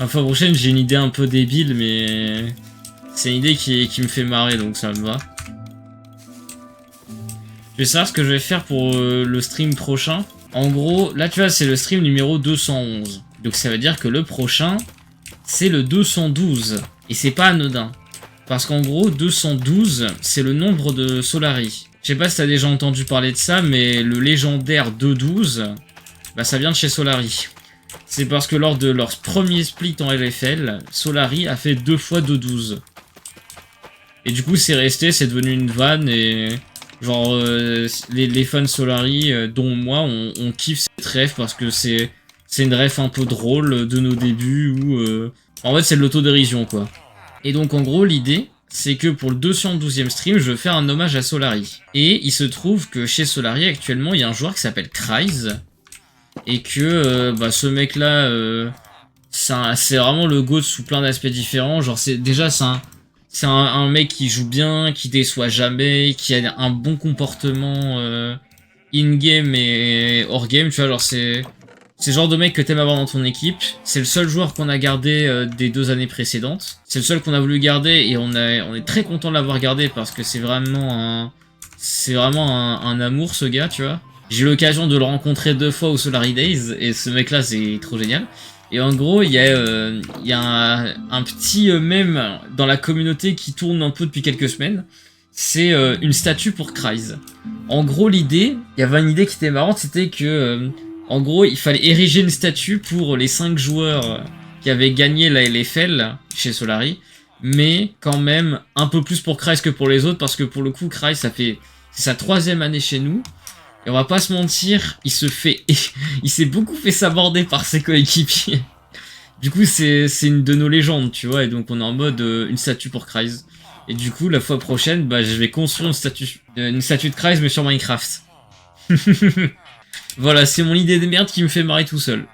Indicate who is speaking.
Speaker 1: La fois prochaine, j'ai une idée un peu débile, mais c'est une idée qui me fait marrer, donc ça me va. Je vais savoir ce que je vais faire pour le stream prochain. En gros, là, tu vois, c'est le stream numéro 211. Donc ça veut dire que le prochain, c'est le 212. Et c'est pas anodin. Parce qu'en gros, 212, c'est le nombre de Solari. Je sais pas si t'as déjà entendu parler de ça, mais le légendaire 212, bah ça vient de chez Solari. C'est parce que lors de leur premier split en LFL, Solari a fait 2 fois 212. Et du coup, c'est resté, c'est devenu une vanne et... Genre, les fans Solari, dont moi, on kiffe cette ref parce que c'est une ref un peu drôle de nos débuts où... en fait, c'est de l'autodérision, quoi. Et donc, en gros, l'idée, c'est que pour le 212e stream, je veux faire un hommage à Solari. Et il se trouve que chez Solari, actuellement, il y a un joueur qui s'appelle Kryze. Et que bah, ce mec-là, c'est vraiment le GOAT sous plein d'aspects différents. Genre, c'est un mec qui joue bien, qui déçoit jamais, qui a un bon comportement in-game et hors-game. Tu vois, genre, c'est le genre de mec que t'aimes avoir dans ton équipe. C'est le seul joueur qu'on a gardé des 2 années précédentes. C'est le seul qu'on a voulu garder et on est très content de l'avoir gardé parce que c'est vraiment un amour, ce gars, tu vois. J'ai eu l'occasion de le rencontrer 2 fois au Solari Days et ce mec-là, c'est trop génial. Et en gros, il y a un petit mème dans la communauté qui tourne un peu depuis quelques semaines. C'est une statue pour Kryze. En gros, l'idée, il y avait une idée qui était marrante, c'était que, en gros, il fallait ériger une statue pour les 5 joueurs qui avaient gagné la LFL chez Solari, mais quand même un peu plus pour Kryze que pour les autres, parce que pour le coup, Kryze, c'est sa 3e année chez nous. Et on va pas se mentir, il s'est beaucoup fait saborder par ses coéquipiers. Du coup, c'est une de nos légendes, tu vois, et donc on est en mode une statue pour Kryze. Et du coup, la fois prochaine, bah, je vais construire une statue de Kryze, mais sur Minecraft. Voilà, c'est mon idée de merde qui me fait marrer tout seul.